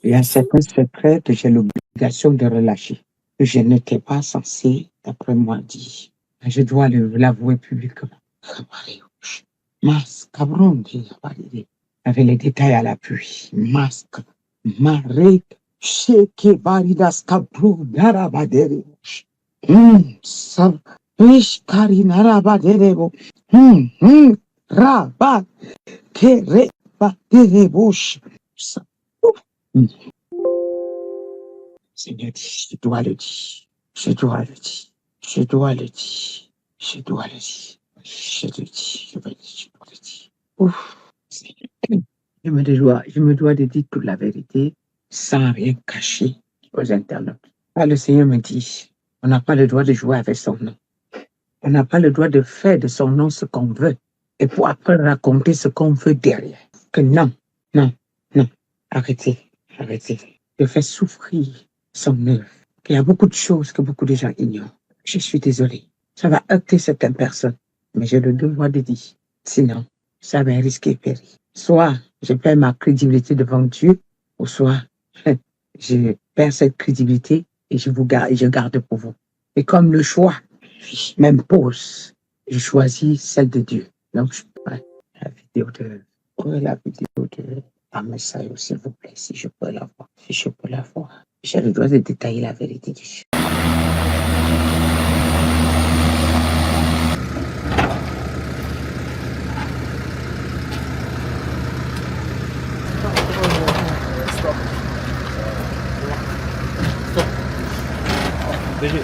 Il y a certains secrets que j'ai l'obligation de relâcher, que je n'étais pas censé, d'après moi, dire. Mais je dois l'avouer publiquement. Masque, avec les détails à l'appui. Masque, Marek, Sheke, Baridas, Kabru, Narabadere. Ish, Kari, Narabadere. Rabat, Kere, Badere, Bush. Seigneur dit, je dois le dire. Je dois le dire. Je dois le dire. Je dois le dire. Je le dis. Je vais le dire. Je dois le dire. Ouf. Seigneur. Je me dois de dire toute la vérité sans rien cacher aux internautes. Ah, le Seigneur me dit, on n'a pas le droit de jouer avec son nom. On n'a pas le droit de faire de son nom ce qu'on veut. Et pour après raconter ce qu'on veut derrière. Que non, non, non. Arrêtez, arrêtez. De faire souffrir son œuvre. Il y a beaucoup de choses que beaucoup de gens ignorent. Je suis désolée. Ça va heurter certaines personnes. Mais j'ai le devoir de dire. Sinon, ça va risquer périr. Soit je perds ma crédibilité devant Dieu, ou soit je perds cette crédibilité et je garde pour vous. Et comme le choix m'impose, je choisis celle de Dieu. Donc, je prends la vidéo de Amasayo, s'il vous plaît, si je peux la voir. Si je peux la voir. J'ai le droit de détailler la vérité du jeu. DG.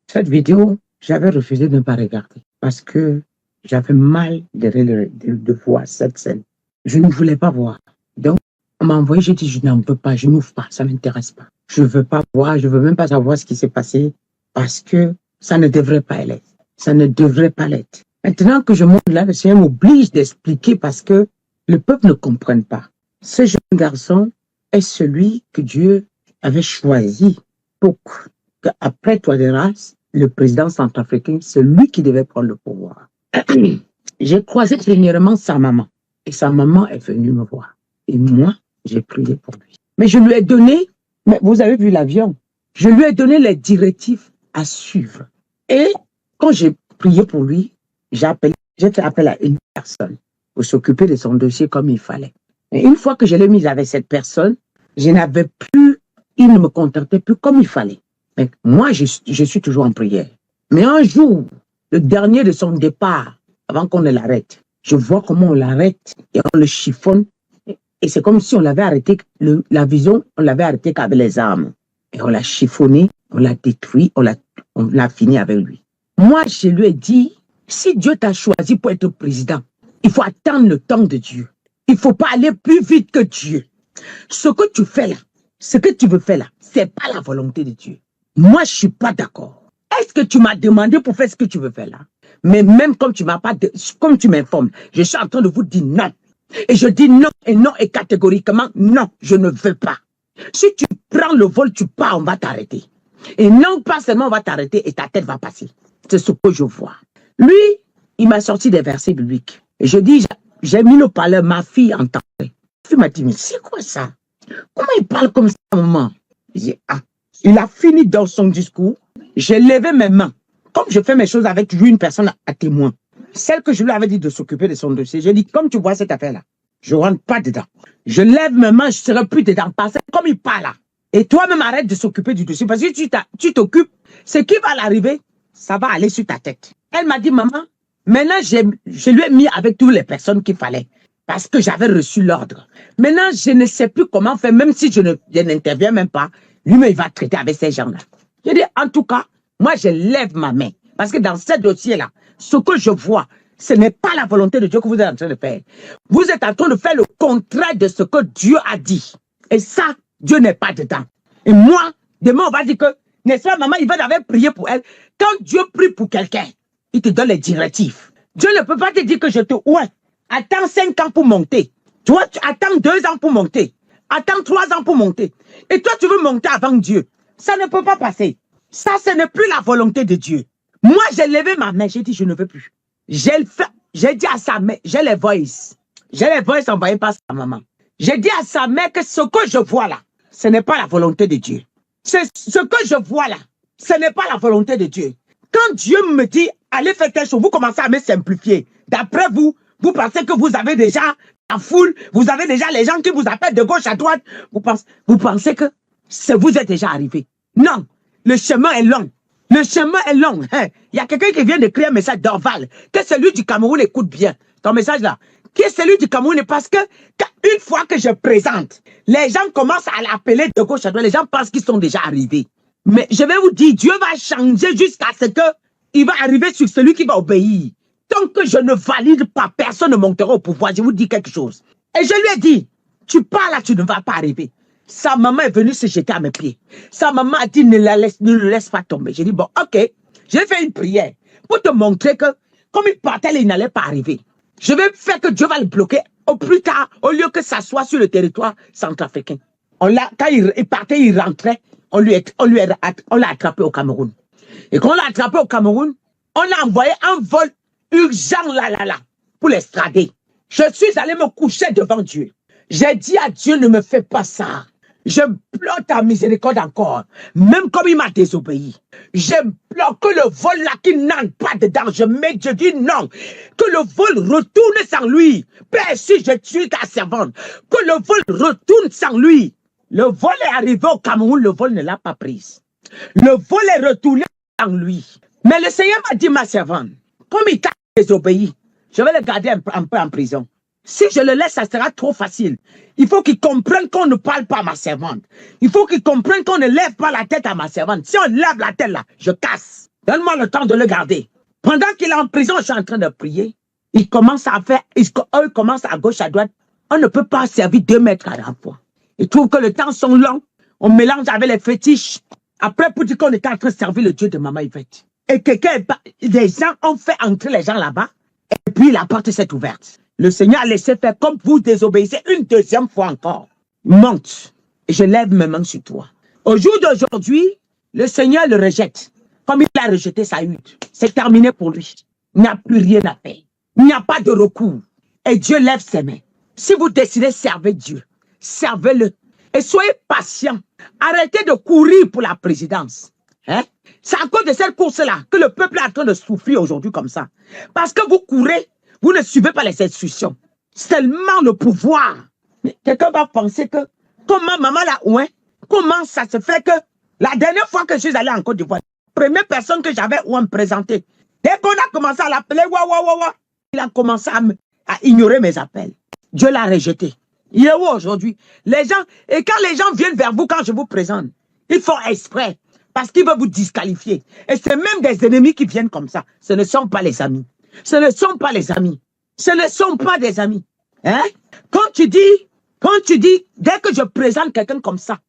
Cette vidéo, j'avais refusé de ne pas regarder parce que j'avais mal de voir cette scène. Je ne voulais pas voir. Donc, on m'a envoyé, j'ai dit, je n'en peux pas, je n'ouvre pas, ça ne m'intéresse pas. Je ne veux pas voir, je ne veux même pas savoir ce qui s'est passé parce que ça ne devrait pas l'être. Ça ne devrait pas l'être. Maintenant que je monte là, le Seigneur m'oblige d'expliquer parce que le peuple ne comprenne pas. Ce jeune garçon est celui que Dieu avait choisi pour qu'après toi de race, le président centrafricain, c'est lui qui devait prendre le pouvoir. J'ai croisé dernièrement sa maman. Et sa maman est venue me voir. Et moi, j'ai prié pour lui. Mais je lui ai donné, mais vous avez vu l'avion, je lui ai donné les directives à suivre. Et quand j'ai prié pour lui, j'ai fait appel à une personne pour s'occuper de son dossier comme il fallait. Et une fois que je l'ai mise avec cette personne, je n'avais plus, il ne me contactait plus comme il fallait. Mais moi, je suis toujours en prière. Mais un jour, le dernier de son départ, avant qu'on ne l'arrête, je vois comment on l'arrête et on le chiffonne. Et c'est comme si on l'avait arrêté, la vision, on l'avait arrêté qu'avec les armes. Et on l'a chiffonné, on l'a détruit, on l'a fini avec lui. Moi, je lui ai dit, si Dieu t'a choisi pour être président, il faut attendre le temps de Dieu. Il ne faut pas aller plus vite que Dieu. Ce que tu fais là, ce que tu veux faire là, ce n'est pas la volonté de Dieu. Moi, je ne suis pas d'accord. Est-ce que tu m'as demandé pour faire ce que tu veux faire là? Mais même comme tu m'as pas, comme tu m'informes, je suis en train de vous dire non. Et je dis non et catégoriquement non, je ne veux pas. Si tu prends le vol, tu pars, on va t'arrêter. Et non pas seulement on va t'arrêter et ta tête va passer. C'est ce que je vois. Lui, il m'a sorti des versets bibliques. Et je dis, j'ai mis le parleur, ma fille entendait. Ma fille m'a dit, mais c'est quoi ça? Comment il parle comme ça, maman? J'ai dit, ah. Il a fini dans son discours. J'ai levé mes mains. Comme je fais mes choses avec lui, une personne à témoin. Celle que je lui avais dit de s'occuper de son dossier. Je dis, comme tu vois cette affaire-là, je ne rentre pas dedans. Je lève mes mains, je ne serai plus dedans. Parce que comme il parle là. Et toi-même, arrête de s'occuper du dossier. Parce que tu t'occupes, ce qui va l'arriver, ça va aller sur ta tête. Elle m'a dit, maman, maintenant, je lui ai mis avec toutes les personnes qu'il fallait. Parce que j'avais reçu l'ordre. Maintenant, je ne sais plus comment faire, même si je n'interviens même pas. Lui-même, il va traiter avec ces gens-là. Je dis, en tout cas, moi, je lève ma main. Parce que dans ce dossier-là, ce que je vois, ce n'est pas la volonté de Dieu que vous êtes en train de faire. Vous êtes en train de faire le contraire de ce que Dieu a dit. Et ça, Dieu n'est pas dedans. Et moi, demain, on va dire que, n'est-ce pas, maman, il va d'abord prier pour elle. Quand Dieu prie pour quelqu'un, il te donne les directives. Dieu ne peut pas te dire que je te... Ouais, attends 5 ans pour monter. Tu vois, tu attends 2 ans pour monter. Attends 3 ans pour monter. Et toi, tu veux monter avant Dieu. Ça ne peut pas passer. Ça, ce n'est plus la volonté de Dieu. Moi, j'ai levé ma main. J'ai dit, je ne veux plus. J'ai dit à sa mère, j'ai les voices. J'ai les voices envoyées par sa maman. J'ai dit à sa mère que ce que je vois là, ce n'est pas la volonté de Dieu. Ce que je vois là, ce n'est pas la volonté de Dieu. Quand Dieu me dit, allez faire quelque chose, vous commencez à me simplifier. D'après vous, vous pensez que vous avez déjà la foule, vous avez déjà les gens qui vous appellent de gauche à droite. Vous pensez que vous êtes déjà arrivé. Non, le chemin est long. Le chemin est long. Hein? Il y a quelqu'un qui vient de créer un message d'Orval, que celui du Cameroun écoute bien. Ton message là, qui est celui du Cameroun, parce que une fois que je présente, les gens commencent à l'appeler de gauche à droite. Les gens pensent qu'ils sont déjà arrivés. Mais je vais vous dire, Dieu va changer jusqu'à ce qu'il va arriver sur celui qui va obéir. Tant que je ne valide pas, personne ne montera au pouvoir. Je vous dis quelque chose. Et je lui ai dit, tu pars là, tu ne vas pas arriver. Sa maman est venue se jeter à mes pieds. Sa maman a dit, ne le laisse pas tomber. J'ai dit, bon, ok. J'ai fait une prière pour te montrer que, comme il partait, il n'allait pas arriver. Je vais faire que Dieu va le bloquer au plus tard, au lieu que ça soit sur le territoire centrafricain. Quand il partait, il rentrait, on l'a attrapé au Cameroun. Et quand on l'a attrapé au Cameroun, on a envoyé un vol urgent là, pour l'extrader. Je suis allé me coucher devant Dieu. J'ai dit à Dieu, ne me fais pas ça. J'implore ta miséricorde encore. Même comme il m'a désobéi. J'implore que le vol là qui n'entre pas dedans. Je dis non. Que le vol retourne sans lui. Père, si je tue ta servante. Que le vol retourne sans lui. Le vol est arrivé au Cameroun. Le vol ne l'a pas prise. Le vol est retourné sans lui. Mais le Seigneur m'a dit, ma servante, comme il t'a désobéi, je vais le garder un peu en prison. Si je le laisse, ça sera trop facile. Il faut qu'il comprenne qu'on ne parle pas à ma servante. Il faut qu'il comprenne qu'on ne lève pas la tête à ma servante. Si on lève la tête là, je casse. Donne-moi le temps de le garder. Pendant qu'il est en prison, je suis en train de prier. Il commence à faire, eux commencent à gauche, à droite. On ne peut pas servir 2 mètres à la fois. Ils trouvent que le temps sont longs. On mélange avec les fétiches. Après, pour dire qu'on était en train de servir le Dieu de Maman Yvette. Et des gens ont fait entrer les gens là-bas. Et puis la porte s'est ouverte. Le Seigneur a laissé faire comme vous désobéissez une deuxième fois encore. Monte. Et je lève mes mains sur toi. Au jour d'aujourd'hui, le Seigneur le rejette. Comme il a rejeté Saül. C'est terminé pour lui. Il n'y a plus rien à faire. Il n'y a pas de recours. Et Dieu lève ses mains. Si vous décidez de servir Dieu, servez-le. Et soyez patient. Arrêtez de courir pour la présidence. Hein? C'est à cause de cette course-là que le peuple est en train de souffrir aujourd'hui comme ça. Parce que vous courez, vous ne suivez pas les instructions. Seulement le pouvoir. Quelqu'un va penser que, comment maman là, ouais, comment ça se fait que, la dernière fois que je suis allé en Côte d'Ivoire, la première personne que j'avais où me présenter, dès qu'on a commencé à l'appeler, il a commencé à ignorer mes appels. Dieu l'a rejeté. Il est où aujourd'hui? Les gens, et quand les gens viennent vers vous, quand je vous présente, ils font exprès. Parce qu'ils veulent vous disqualifier. Et c'est même des ennemis qui viennent comme ça. Ce ne sont pas les amis. Ce ne sont pas les amis. Ce ne sont pas des amis. Hein? Quand tu dis, dès que je présente quelqu'un comme ça,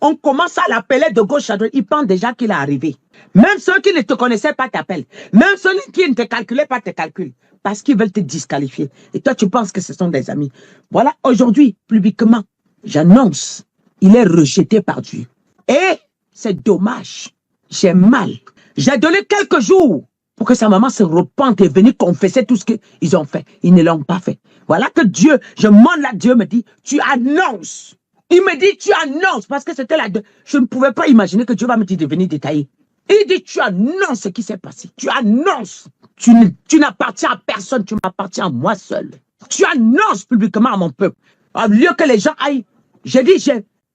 on commence à l'appeler de gauche à droite. Ils pensent déjà qu'il est arrivé. Même ceux qui ne te connaissaient pas t'appellent. Même ceux qui ne te calculaient pas te calculent. Parce qu'ils veulent te disqualifier. Et toi, tu penses que ce sont des amis. Voilà, aujourd'hui, publiquement, j'annonce, il est rejeté par Dieu. Et c'est dommage. J'ai mal. J'ai donné quelques jours pour que sa maman se repente et venir confesser tout ce qu'ils ont fait. Ils ne l'ont pas fait. Voilà que Dieu, je demande là, Dieu me dit, tu annonces. Il me dit, tu annonces. Parce que c'était là. Je ne pouvais pas imaginer que Dieu va me dire de venir détailler. Il dit, tu annonces ce qui s'est passé. Tu annonces. Tu n'appartiens à personne. Tu m'appartiens à moi seul. Tu annonces publiquement à mon peuple. Au lieu que les gens aillent. J'ai dit,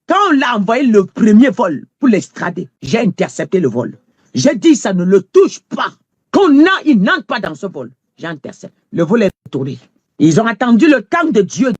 quand on l'a envoyé le premier vol pour l'extrader, j'ai intercepté le vol. J'ai dit, ça ne le touche pas. Il n'entre pas dans ce vol. J'ai intercepté. Le vol est retourné. Ils ont attendu le temps de Dieu.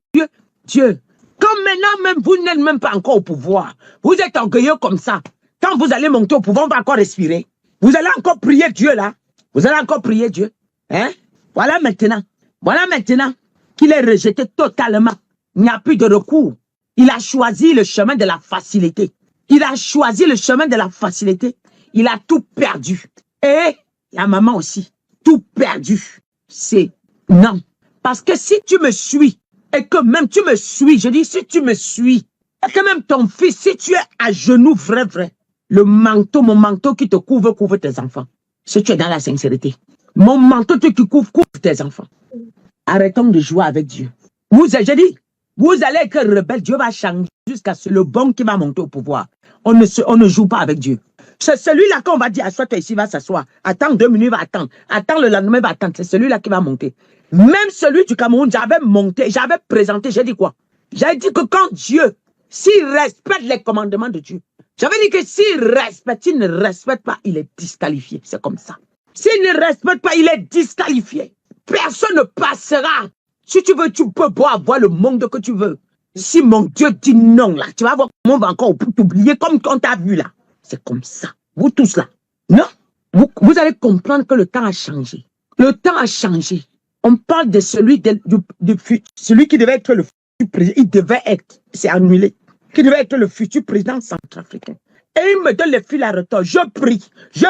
Dieu. Comme maintenant, même vous n'êtes même pas encore au pouvoir. Vous êtes orgueilleux comme ça. Quand vous allez monter au pouvoir, on va encore respirer. Vous allez encore prier Dieu là. Vous allez encore prier Dieu. Hein? Voilà maintenant qu'il est rejeté totalement. Il n'y a plus de recours. Il a choisi le chemin de la facilité. Il a choisi le chemin de la facilité. Il a tout perdu. Et la maman aussi. Tout perdu. C'est non. Parce que si tu me suis, et que même tu me suis, je dis si tu me suis, et que même ton fils, si tu es à genoux vrai, le manteau, mon manteau qui te couvre tes enfants. Si tu es dans la sincérité. Mon manteau qui couvre tes enfants. Arrêtons de jouer avec Dieu. Je dis, vous allez être rebelle, Dieu va changer jusqu'à ce le bon qui va monter au pouvoir. On ne joue pas avec Dieu. C'est celui-là qu'on va dire, assois-toi ici, va s'asseoir. Attends 2 minutes, va attendre. Attends le lendemain, va attendre. C'est celui-là qui va monter. Même celui du Cameroun, j'avais monté, j'avais présenté, j'ai dit quoi? J'avais dit que quand Dieu, s'il respecte les commandements de Dieu, j'avais dit que s'il ne respecte pas, il est disqualifié. C'est comme ça. S'il ne respecte pas, il est disqualifié. Personne ne passera. Si tu veux, tu peux avoir le monde que tu veux. Si mon Dieu dit non, là, tu vas voir comment on va encore t'oublier comme on t'a vu là. C'est comme ça. Vous tous là. Non. Vous allez comprendre que le temps a changé. Le temps a changé. On parle de celui qui devait être le futur président. Il devait être, c'est annulé. Qui devait être le futur président centrafricain. Et il me donne le fil à retordre. Je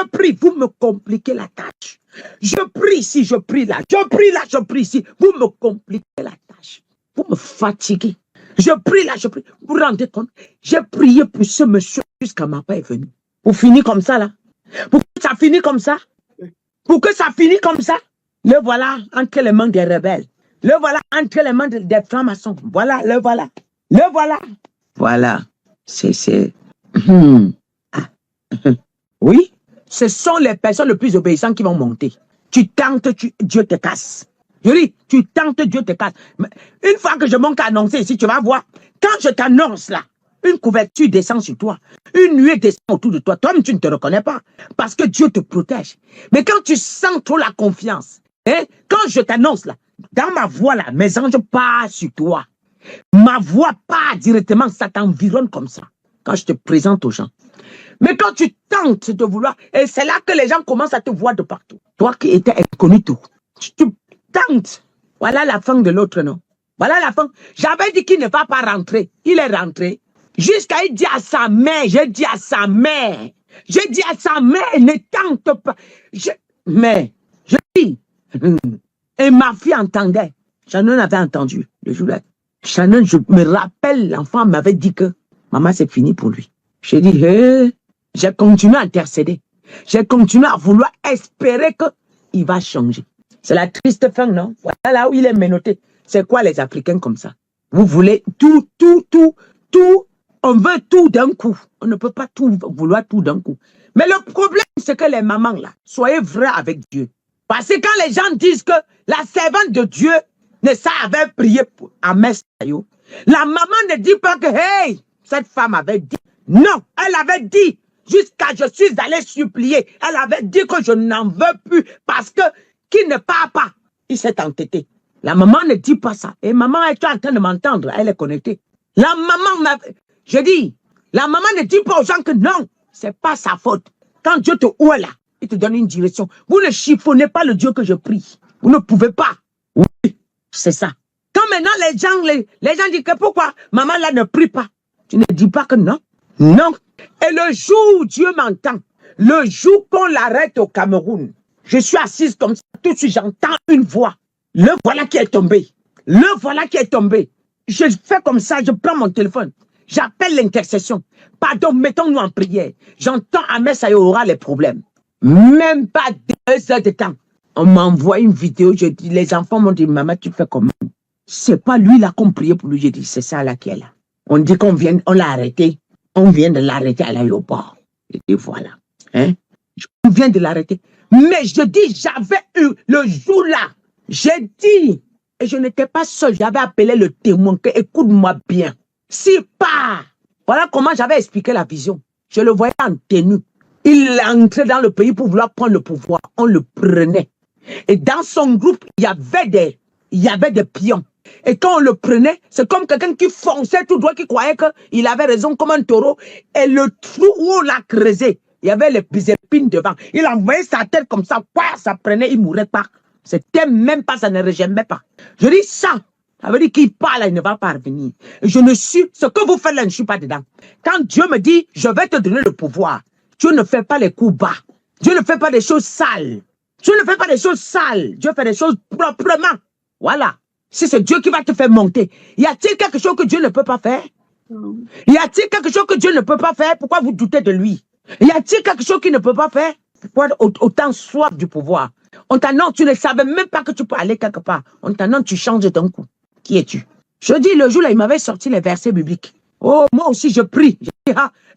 prie, vous me compliquez la tâche. Je prie ici, je prie là. Je prie là, je prie ici. Vous me compliquez la tâche. Vous me fatiguez. Je prie là, je prie. Vous vous rendez compte? J'ai prié pour ce monsieur jusqu'à ma part est venue. Vous finissez comme ça là? Pourquoi ça finit comme ça? Pourquoi ça finit comme ça? Le voilà entre les mains des rebelles. Le voilà entre les mains des francs-maçons. Voilà, le voilà. Le voilà. Voilà. C'est... Oui, ce sont les personnes les plus obéissantes qui vont monter. Tu tentes, Dieu te casse. Je dis, tu tentes, Dieu te casse. Mais une fois que je monte à annoncer ici, tu vas voir, quand je t'annonce là, une couverture descend sur toi, une nuée descend autour de toi, toi-même tu ne te reconnais pas, parce que Dieu te protège. Mais quand tu sens trop la confiance, hein, quand je t'annonce là, dans ma voix là, mes anges passent sur toi. Ma voix part directement, ça t'environne comme ça, quand je te présente aux gens. Mais quand tu tentes de vouloir, et c'est là que les gens commencent à te voir de partout. Toi qui étais inconnu tout, tu tentes. Voilà la fin de l'autre, non? Voilà la fin. J'avais dit qu'il ne va pas rentrer. Il est rentré. Jusqu'à il dit à sa mère, j'ai dit à sa mère, ne tente pas. Mais, je dis, et ma fille entendait. Shannon avait entendu le jour-là. Shannon, je me rappelle, l'enfant m'avait dit que maman, c'est fini pour lui. J'ai dit, j'ai continué à intercéder. J'ai continué à vouloir espérer qu'il va changer. C'est la triste fin, non? Voilà là où il est menotté. C'est quoi les Africains comme ça? Vous voulez tout. On veut tout d'un coup. On ne peut pas tout vouloir tout d'un coup. Mais le problème, c'est que les mamans, là, soyez vrais avec Dieu. Parce que quand les gens disent que la servante de Dieu ne savait prier à Messayo, la maman ne dit pas que, hey, cette femme avait dit. Non, elle avait dit, jusqu'à je suis allé supplier, elle avait dit que je n'en veux plus parce que qui ne part pas, il s'est entêté. La maman ne dit pas ça. Et maman est en train de m'entendre, elle est connectée. La maman, je dis, la maman ne dit pas aux gens que non, c'est pas sa faute. Quand Dieu te ouvre là, il te donne une direction. Vous ne chiffonnez pas le Dieu que je prie. Vous ne pouvez pas. Oui, c'est ça. Quand maintenant les gens disent que pourquoi maman là ne prie pas, tu ne dis pas que non. Non. Et le jour où Dieu m'entend, le jour qu'on l'arrête au Cameroun, je suis assise comme ça, tout de suite j'entends une voix. Le voilà qui est tombé. Le voilà qui est tombé. Je fais comme ça, je prends mon téléphone. J'appelle l'intercession. Pardon, mettons-nous en prière. J'entends Ahmed Sayo aura les problèmes. Même pas 2 heures de temps. On m'envoie une vidéo, je dis, les enfants m'ont dit, maman, tu fais comment? C'est pas lui là qu'on priait pour lui. J'ai dit, c'est ça là qui est là. On dit qu'on l'a arrêté. On vient de l'arrêter à l'aéroport. Je dis, voilà. Hein? On vient de l'arrêter. Mais je dis, j'avais eu le jour là. J'ai dit, et je n'étais pas seul, j'avais appelé le témoin, que écoute-moi bien. Si pas, voilà comment j'avais expliqué la vision. Je le voyais en tenue. Il entrait dans le pays pour vouloir prendre le pouvoir. On le prenait. Et dans son groupe, il y avait des pions. Et quand on le prenait, c'est comme quelqu'un qui fonçait tout droit, qui croyait qu'il avait raison comme un taureau. Et le trou où on l'a creusé, il y avait les épines devant. Il envoyait sa tête comme ça, quoi, ça prenait, il mourait pas. C'était même pas, ça ne régémait pas. Je dis ça veut dire qu'il parle, il ne va pas revenir. Je ne suis, ce que vous faites là, je ne suis pas dedans. Quand Dieu me dit, je vais te donner le pouvoir, Dieu ne fait pas les coups bas. Dieu ne fait pas des choses sales. Dieu ne fait pas des choses sales. Dieu fait des choses proprement. Voilà. Si c'est Dieu qui va te faire monter, y a-t-il quelque chose que Dieu ne peut pas faire? Y a-t-il quelque chose que Dieu ne peut pas faire? Pourquoi vous doutez de lui? Y a-t-il quelque chose qu'il ne peut pas faire? Pourquoi autant soif du pouvoir? On t'annonce, tu ne savais même pas que tu peux aller quelque part. On t'annonce, tu changes d'un coup. Qui es-tu? Je dis, le jour là, il m'avait sorti les versets bibliques. Oh, moi aussi, je prie.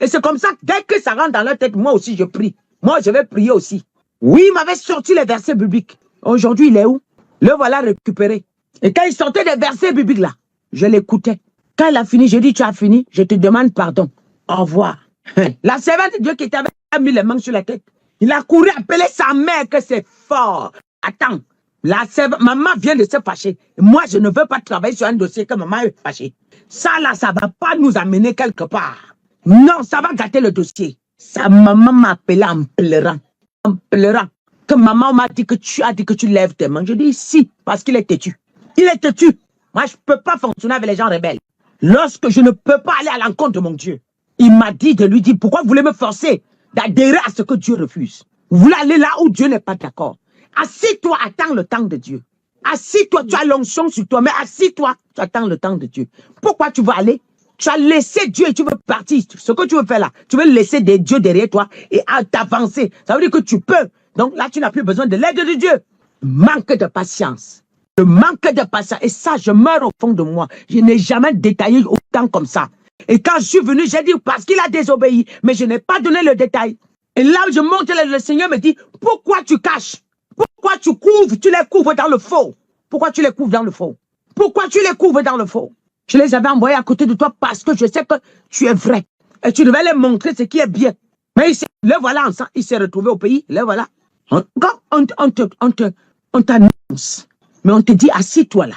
Et c'est comme ça, dès que ça rentre dans la tête, moi aussi, je prie. Moi, je vais prier aussi. Oui, il m'avait sorti les versets bibliques. Aujourd'hui, il est où? Le voilà récupéré. Et quand il sortait des versets bibliques là, je l'écoutais. Quand il a fini, je dis, tu as fini, je te demande pardon. Au revoir. La servante de Dieu qui t'avait mis les mains sur la tête, il a couru appeler sa mère que c'est fort. Attends, maman vient de se fâcher. Moi, je ne veux pas travailler sur un dossier que maman est fâchée. Ça là, ça ne va pas nous amener quelque part. Non, ça va gâter le dossier. Sa maman m'a appelé en pleurant. En pleurant. Que maman m'a dit que tu as dit que tu lèves tes mains. Je dis si, parce qu'il est têtu. Il est têtu. Moi, je ne peux pas fonctionner avec les gens rebelles. Lorsque je ne peux pas aller à l'encontre de mon Dieu, il m'a dit de lui dire, pourquoi vous voulez me forcer d'adhérer à ce que Dieu refuse? Vous voulez aller là où Dieu n'est pas d'accord. Assis-toi, attends le temps de Dieu. Assis-toi, tu as l'onction sur toi, mais assis-toi, tu attends le temps de Dieu. Pourquoi tu veux aller? Tu as laissé Dieu et tu veux partir. Ce que tu veux faire là, tu veux laisser des dieux derrière toi et t'avancer. Ça veut dire que tu peux. Donc là, tu n'as plus besoin de l'aide de Dieu. Manque de patience. Le manque de patience. Et ça, je meurs au fond de moi. Je n'ai jamais détaillé autant comme ça. Et quand je suis venu, j'ai dit parce qu'il a désobéi, mais je n'ai pas donné le détail. Et là, je monte, le Seigneur me dit, pourquoi tu caches? Pourquoi tu couvres? Tu les couvres dans le faux. Pourquoi tu les couvres dans le faux? Pourquoi tu les couvres dans le faux? Je les avais envoyés à côté de toi parce que je sais que tu es vrai. Et tu devais les montrer ce qui est bien. Mais le voilà ensemble, il s'est retrouvé au pays, le voilà. Quand on t'annonce, mais on te dit, assis-toi là.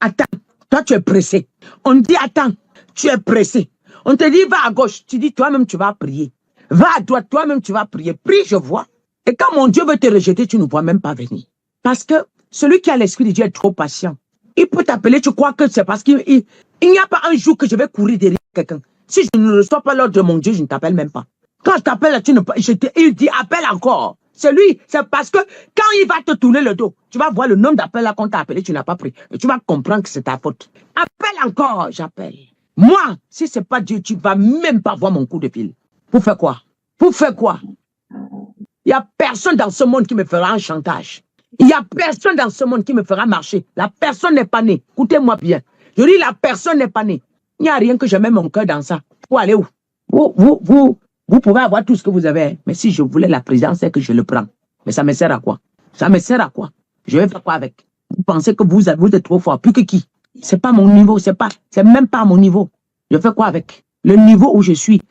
Attends, toi tu es pressé. On te dit, attends, tu es pressé. On te dit, va à gauche. Tu dis, toi-même tu vas prier. Va à droite, toi-même tu vas prier. Prie, je vois. Et quand mon Dieu veut te rejeter, tu ne vois même pas venir. Parce que celui qui a l'esprit de Dieu est trop patient. Il peut t'appeler, tu crois que c'est parce qu'il n'y a pas un jour que je vais courir derrière quelqu'un. Si je ne reçois pas l'ordre de mon Dieu, je ne t'appelle même pas. Quand je t'appelle, il dit appelle encore. C'est lui, c'est parce que quand il va te tourner le dos, tu vas voir le nombre d'appels qu'on t'a appelé, tu n'as pas pris. Et tu vas comprendre que c'est ta faute. Appelle encore, j'appelle. Moi, si ce n'est pas Dieu, tu ne vas même pas voir mon coup de fil. Pour faire quoi? Pour faire quoi? Il n'y a personne dans ce monde qui me fera un chantage. Il n'y a personne dans ce monde qui me fera marcher. La personne n'est pas née. Écoutez-moi bien. Je dis la personne n'est pas née. Il n'y a rien que je mette mon cœur dans ça. Pour aller où? Vous pouvez avoir tout ce que vous avez. Mais si je voulais la présidence, c'est que je le prends. Mais ça me sert à quoi? Ça me sert à quoi? Je vais faire quoi avec? Vous pensez que vous êtes trop fort. Plus que qui? C'est pas mon niveau. C'est même pas mon niveau. Je fais quoi avec? Le niveau où je suis,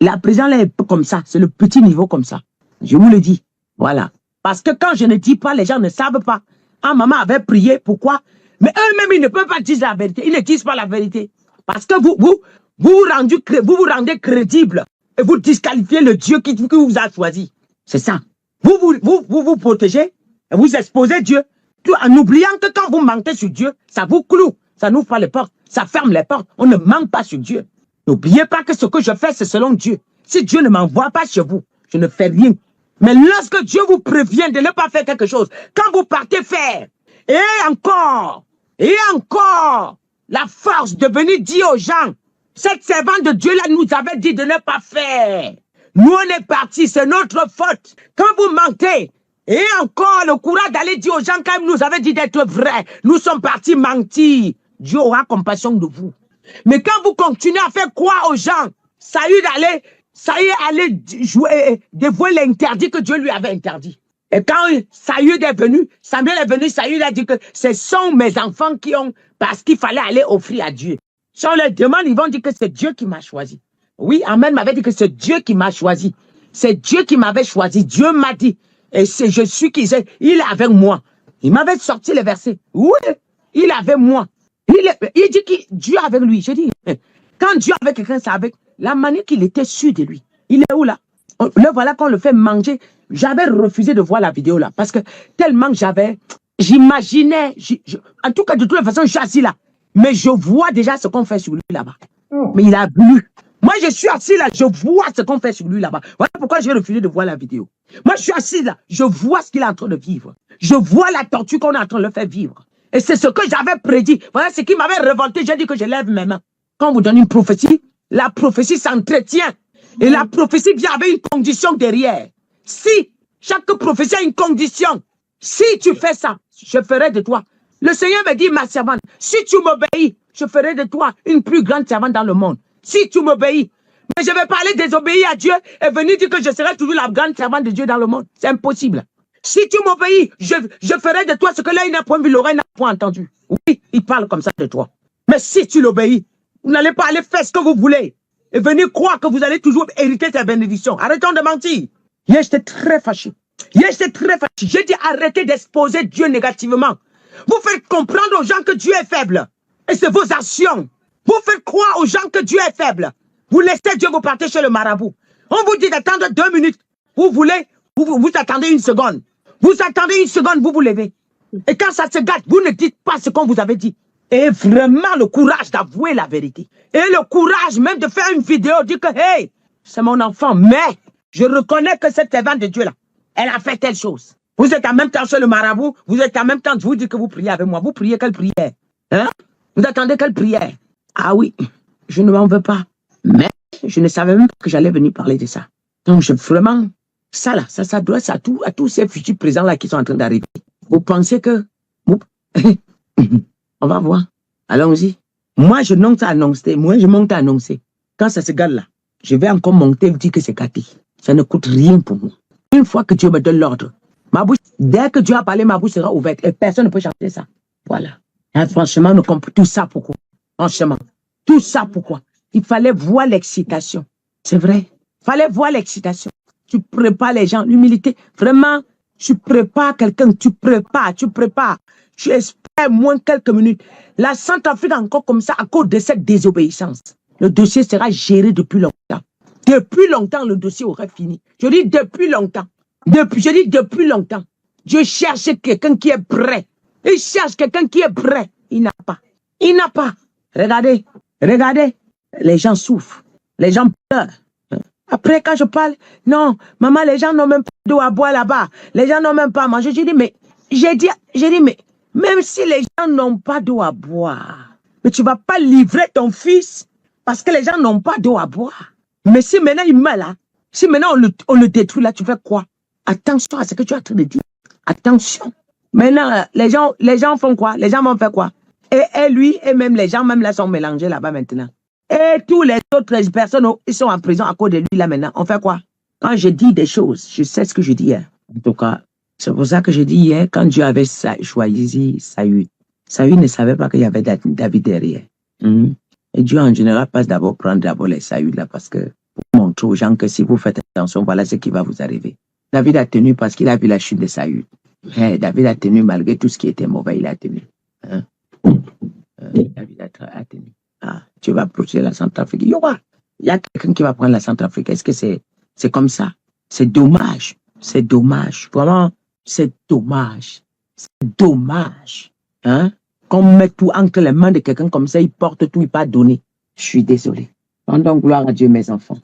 la présidence est comme ça. C'est le petit niveau comme ça. Je vous le dis. Voilà. Parce que quand je ne dis pas, les gens ne savent pas. Ah, maman avait prié, pourquoi? Mais eux-mêmes, ils ne peuvent pas dire la vérité. Ils ne disent pas la vérité. Parce que vous vous rendez crédible et vous disqualifiez le Dieu qui vous a choisi. C'est ça. Vous protégez et vous exposez Dieu. Tout en oubliant que quand vous mentez sur Dieu, ça vous cloue. Ça n'ouvre pas les portes. Ça ferme les portes. On ne ment pas sur Dieu. N'oubliez pas que ce que je fais, c'est selon Dieu. Si Dieu ne m'envoie pas chez vous, je ne fais rien. Mais lorsque Dieu vous prévient de ne pas faire quelque chose, quand vous partez faire, et encore, la force de venir dire aux gens, cette servante de Dieu-là nous avait dit de ne pas faire. Nous, on est partis, c'est notre faute. Quand vous mentez, et encore le courage d'aller dire aux gens, quand il nous avait dit d'être vrai, nous sommes partis mentir. Dieu aura compassion de vous. Mais quand vous continuez à faire croire aux gens, ça y est allé dévouer l'interdit que Dieu lui avait interdit. Et quand Saül est venu, Samuel est venu, Saül a dit que ce sont mes enfants qui ont, parce qu'il fallait aller offrir à Dieu. Si on leur demande, ils vont dire que c'est Dieu qui m'a choisi. Oui, Amen m'avait dit que c'est Dieu qui m'a choisi. C'est Dieu qui m'avait choisi. Dieu m'a dit. Et c'est je suis qui j'ai. Il est avec moi. Il m'avait sorti les versets. Oui, il est avec moi. Il dit que Dieu est avec lui. Je dis, quand Dieu est avec quelqu'un, c'est avec la manière qu'il était sûr de lui. Il est où là? Le voilà qu'on le fait manger. J'avais refusé de voir la vidéo là parce que tellement que j'imaginais, en tout cas de toute façon, je suis assis là. Mais je vois déjà ce qu'on fait sur lui là-bas. Mais il a bu. Moi, je suis assis là, je vois ce qu'on fait sur lui là-bas. Voilà pourquoi j'ai refusé de voir la vidéo. Moi, je suis assis là, je vois ce qu'il est en train de vivre. Je vois la torture qu'on est en train de le faire vivre. Et c'est ce que j'avais prédit. Voilà ce qui m'avait révolté. J'ai dit que je lève mes mains. Quand on vous donne une prophétie, la prophétie s'entretient. Et la prophétie vient avec une condition derrière. Si chaque prophétie a une condition, si tu fais ça, je ferai de toi. Le Seigneur me dit, ma servante, si tu m'obéis, je ferai de toi une plus grande servante dans le monde. Si tu m'obéis. Mais je vais pas aller désobéir à Dieu et venir dire que je serai toujours la grande servante de Dieu dans le monde. C'est impossible. Si tu m'obéis, je ferai de toi ce que l'œil n'a point vu, l'oreille n'a point entendu. Oui, il parle comme ça de toi. Mais si tu l'obéis, vous n'allez pas aller faire ce que vous voulez et venir croire que vous allez toujours hériter tes bénédictions. Arrêtons de mentir. Hier, j'étais très fâché. J'ai dit arrêtez d'exposer Dieu négativement. Vous faites comprendre aux gens que Dieu est faible. Et c'est vos actions. Vous faites croire aux gens que Dieu est faible. Vous laissez Dieu, vous partez chez le marabout. On vous dit d'attendre 2 minutes. Vous voulez, vous attendez 1 seconde. Vous attendez 1 seconde, vous vous levez. Et quand ça se gâte, vous ne dites pas ce qu'on vous avait dit. Et vraiment le courage d'avouer la vérité. Et le courage même de faire une vidéo, dire que, hey, c'est mon enfant, mais je reconnais que cette servante de Dieu là, elle a fait telle chose. Vous êtes en même temps sur le marabout, vous êtes en même temps, je vous dis que vous priez avec moi. Vous priez quelle prière? Hein? Vous attendez quelle prière? Ah oui, je ne m'en veux pas. Mais je ne savais même pas que j'allais venir parler de ça. Donc, vraiment, ça là, ça s'adresse à tous ces futurs présents là qui sont en train d'arriver. Vous pensez que... On va voir. Allons-y. Moi, je monte à annoncer. Quand ça se gâte là, je vais encore monter et vous dire que c'est gâté. Ça ne coûte rien pour moi. Une fois que Dieu me donne l'ordre, ma bouche, dès que Dieu a parlé, ma bouche sera ouverte et personne ne peut changer ça. Voilà. Et franchement, nous comprenons tout ça pourquoi. Franchement, tout ça pourquoi. Il fallait voir l'excitation. C'est vrai. Il fallait voir l'excitation. Tu prépares les gens, l'humilité. Vraiment, tu prépares quelqu'un, tu prépares. Tu espères moins quelques minutes. La Centrafrique encore comme ça à cause de cette désobéissance. Le dossier sera géré depuis longtemps. Depuis longtemps, le dossier aurait fini. Je dis depuis longtemps. Je dis depuis longtemps. Dieu cherche quelqu'un qui est prêt. Il cherche quelqu'un qui est prêt. Il n'a pas. Il n'a pas. Regardez. Les gens souffrent. Les gens pleurent. Après, quand je parle, non, maman, les gens n'ont même pas d'eau à boire là-bas. Les gens n'ont même pas à manger. J'ai dit, mais même si les gens n'ont pas d'eau à boire, mais tu ne vas pas livrer ton fils parce que les gens n'ont pas d'eau à boire. Mais si maintenant il meurt là, si maintenant on le détruit là, tu fais quoi? Attention à ce que tu es en train de dire. Attention. Maintenant, les gens font quoi? Les gens vont faire quoi? Et lui, et même les gens, même là, sont mélangés là-bas maintenant. Et tous les autres personnes, ils sont en prison à cause de lui là maintenant. On fait quoi? Quand je dis des choses, je sais ce que je dis hier. En tout cas, c'est pour ça que je dis hier, quand Dieu avait choisi Saül, Saül ne savait pas qu'il y avait David derrière. Et Dieu, en général, passe prendre les Saül là, parce que pour montrer aux gens que si vous faites attention, voilà ce qui va vous arriver. David a tenu parce qu'il a vu la chute de Saül. Mais David a tenu malgré tout ce qui était mauvais, il a tenu. David a tenu. Ah, tu vas protéger la Centrafrique. Il y a quelqu'un qui va prendre la Centrafrique. Est-ce que c'est comme ça? C'est dommage. C'est dommage. Vraiment, c'est dommage. C'est dommage. Hein? Qu'on mette tout entre les mains de quelqu'un comme ça, il porte tout, il pas donné. Je suis désolé. Rendons gloire à Dieu, mes enfants.